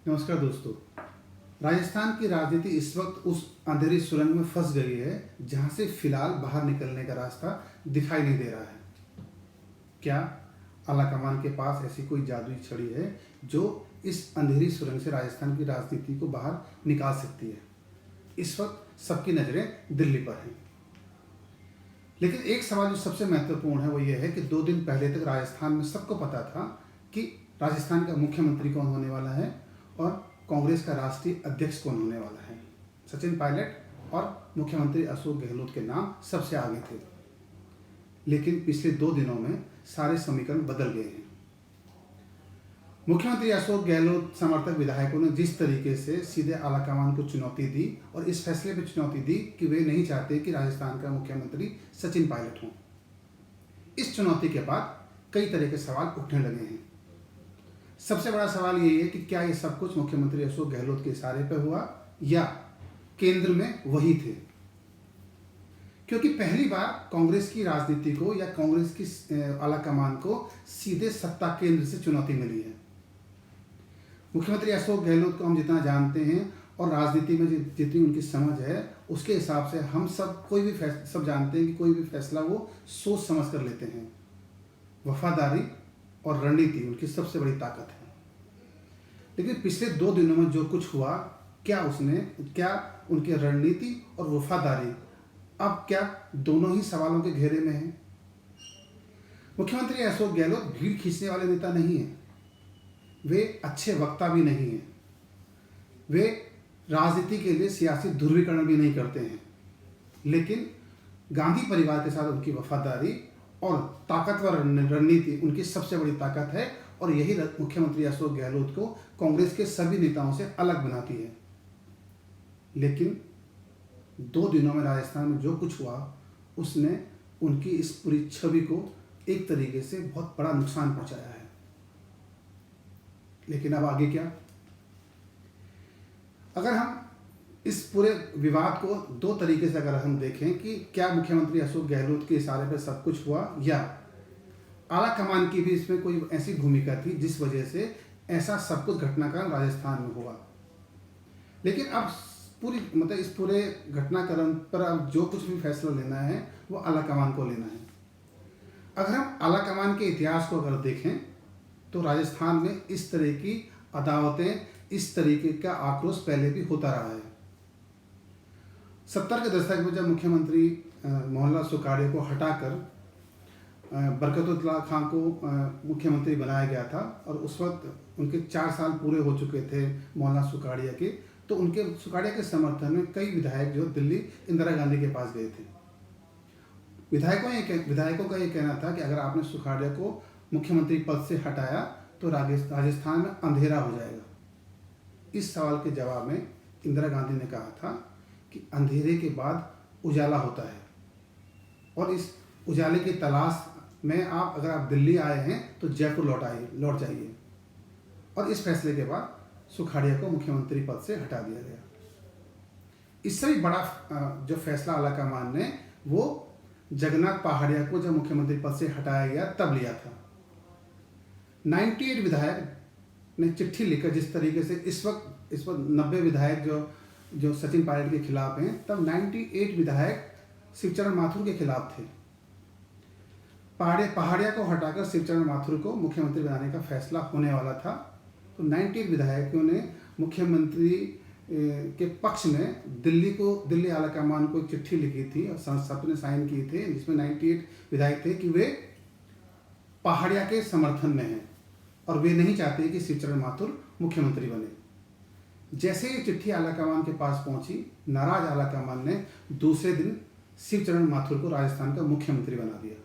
नमस्कार दोस्तों। राजस्थान की राजनीति इस वक्त उस अंधेरी सुरंग में फंस गई है जहां से फिलहाल बाहर निकलने का रास्ता दिखाई नहीं दे रहा है। क्या आलाकमान के पास ऐसी कोई जादुई छड़ी है जो इस अंधेरी सुरंग से राजस्थान की राजनीति को बाहर निकाल सकती है? इस वक्त सबकी नज़रें दिल्ली पर हैं। लेकिन एक सवाल जो सबसे महत्वपूर्ण है वो ये है कि 2 दिन पहले तक राजस्थान में सबको पता था कि राजस्थान का मुख्यमंत्री कौन होने वाला है और कांग्रेस का राष्ट्रीय अध्यक्ष कौन होने वाला है। सचिन पायलट और मुख्यमंत्री अशोक गहलोत के नाम सबसे आगे थे। लेकिन पिछले 2 दिनों में सारे समीकरण बदल गए हैं। मुख्यमंत्री अशोक गहलोत समर्थक विधायकों ने जिस तरीके से सीधे आलाकमान को चुनौती दी और इस फैसले पर चुनौती दी कि वे नहीं चाहते कि राजस्थान का मुख्यमंत्री सचिन पायलट हों, इस चुनौती के बाद कई तरह के सवाल उठने लगे हैं। सबसे बड़ा सवाल यही है कि क्या ये सब कुछ मुख्यमंत्री अशोक गहलोत के इशारे पर हुआ या केंद्र में वही थे? क्योंकि पहली बार कांग्रेस की राजनीति को या कांग्रेस की आलाकमान को सीधे सत्ता केंद्र से चुनौती मिली है। मुख्यमंत्री अशोक गहलोत को हम जितना जानते हैं और राजनीति में जितनी उनकी समझ है उसके हिसाब से हम सब जानते हैं कि कोई भी फैसला वो सोच समझ कर लेते हैं। वफादारी और रणनीति उनकी सबसे बड़ी ताकत है। लेकिन पिछले 2 दिनों में जो कुछ हुआ, क्या उनकी रणनीति और वफादारी अब क्या दोनों ही सवालों के घेरे में है? मुख्यमंत्री अशोक गहलोत भीड़ खींचने वाले नेता नहीं हैं। वे अच्छे वक्ता भी नहीं हैं। वे राजनीति के लिए सियासी ध्रुवीकरण भी नहीं करते हैं। लेकिन गांधी परिवार के साथ उनकी वफादारी और ताकतवर रणनीति उनकी सबसे बड़ी ताकत है और यही मुख्यमंत्री अशोक गहलोत को कांग्रेस के सभी नेताओं से अलग बनाती है। लेकिन 2 दिनों में राजस्थान में जो कुछ हुआ उसने उनकी इस पूरी छवि को एक तरीके से बहुत बड़ा नुकसान पहुंचाया है। लेकिन अब आगे क्या? अगर हम इस पूरे विवाद को 2 तरीके से अगर हम देखें कि क्या मुख्यमंत्री अशोक गहलोत के इशारे पर सब कुछ हुआ या आलाकमान की भी इसमें कोई ऐसी भूमिका थी जिस वजह से ऐसा सब कुछ घटनाक्रम राजस्थान में हुआ। लेकिन अब इस पूरे घटनाक्रम पर अब जो कुछ भी फैसला लेना है वो आलाकमान को लेना है। अगर हम आलाकमान के इतिहास को अगर देखें तो राजस्थान में इस तरह की अदावतें, इस तरीके का आक्रोश पहले भी होता रहा है। 70 के दशक में जब मुख्यमंत्री मोहनलाल सुखाड़िया को हटाकर बरकतुल्लाह खां को मुख्यमंत्री बनाया गया था और उस वक्त उनके 4 साल पूरे हो चुके थे मोहनलाल सुखाड़िया के, तो उनके सुखाड़िया के समर्थन में कई विधायक जो दिल्ली इंदिरा गांधी के पास गए थे। विधायकों का ये कहना था कि अगर आपने सुखाड़िया को मुख्यमंत्री पद से हटाया तो राजस्थान में अंधेरा हो जाएगा। इस सवाल के जवाब में इंदिरा गांधी ने कहा था कि अंधेरे के बाद उजाला होता है और इस उजाले की तलाश में अगर आप दिल्ली आए हैं तो जयपुर लौट जाइए। और इस फैसले के बाद सुखाड़िया को मुख्यमंत्री पद से हटा दिया गया। इससे भी बड़ा जो फैसला आलाकमान ने वो जगन्नाथ पहाड़िया को जब मुख्यमंत्री पद से हटाया गया तब लिया था। 98 विधायक ने चिट्ठी लिखकर, जिस तरीके से इस वक्त 90 विधायक जो सचिन पायलट के खिलाफ हैं, तब 98 विधायक शिवचरण माथुर के खिलाफ थे। पहाड़िया को हटाकर शिवचरण माथुर को मुख्यमंत्री बनाने का फैसला होने वाला था। तो 98 विधायकों ने मुख्यमंत्री के पक्ष में दिल्ली आलाकमान को एक चिट्ठी लिखी थी और सबने साइन किए थे, जिसमें 98 विधायक थे कि वे पहाड़िया के समर्थन में हैं और वे नहीं चाहते कि शिवचरण माथुर मुख्यमंत्री बने। जैसे ये चिट्ठी आलाकमान के पास पहुंची, नाराज आलाकमान ने दूसरे दिन शिवचरण माथुर को राजस्थान का मुख्यमंत्री बना दिया।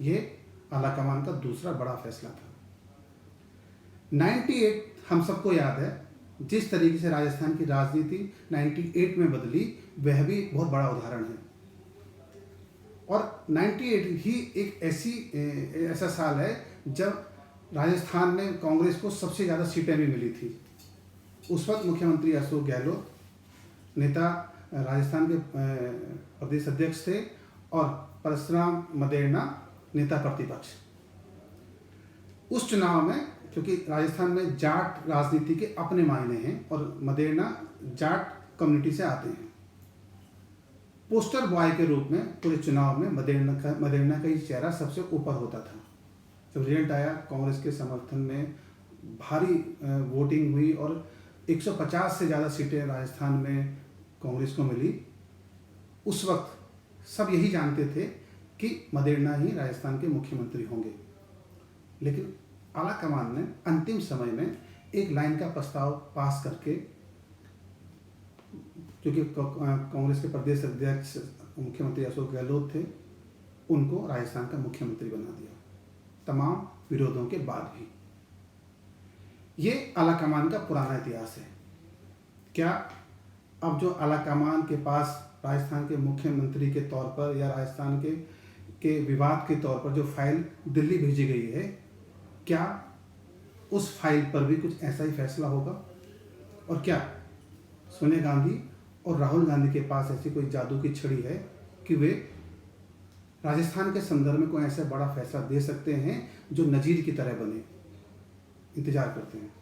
ये आलाकमान का दूसरा बड़ा फैसला था। 98 हम सबको याद है, जिस तरीके से राजस्थान की राजनीति 98 में बदली, वह भी बहुत बड़ा उदाहरण है। और 98 ही एक ऐसा साल है जब राजस्थान में कांग्रेस को सबसे ज़्यादा सीटें भी मिली थी। उस वक्त मुख्यमंत्री अशोक गहलोत नेता राजस्थान के प्रदेश अध्यक्ष थे और परशुराम मदेरणा नेता प्रतिपक्ष। उस चुनाव में क्योंकि राजस्थान में जाट राजनीति के अपने मायने हैं और मदेरणा जाट कम्युनिटी से आते हैं। पोस्टर बॉय के रूप में पूरे चुनाव में मदेरणा का ही चेहरा सबसे ऊपर होता था। जब रिजल्ट आया, कांग्रेस के समर्थन में भारी वोटिंग हुई और 150 से ज़्यादा सीटें राजस्थान में कांग्रेस को मिली। उस वक्त सब यही जानते थे कि मदेरणा ही राजस्थान के मुख्यमंत्री होंगे, लेकिन आला कमान ने अंतिम समय में एक लाइन का प्रस्ताव पास करके, क्योंकि कांग्रेस के प्रदेश अध्यक्ष मुख्यमंत्री अशोक गहलोत थे, उनको राजस्थान का मुख्यमंत्री बना दिया, तमाम विरोधों के बाद भी। ये आला कमान का पुराना इतिहास है। क्या अब जो आला कमान के पास राजस्थान के मुख्यमंत्री के तौर पर या राजस्थान के विवाद के तौर पर जो फाइल दिल्ली भेजी गई है, क्या उस फाइल पर भी कुछ ऐसा ही फैसला होगा? और क्या सोनिया गांधी और राहुल गांधी के पास ऐसी कोई जादू की छड़ी है कि वे राजस्थान के संदर्भ में कोई ऐसा बड़ा फैसला दे सकते हैं जो नजीर की तरह बने? इंतजार करते हैं।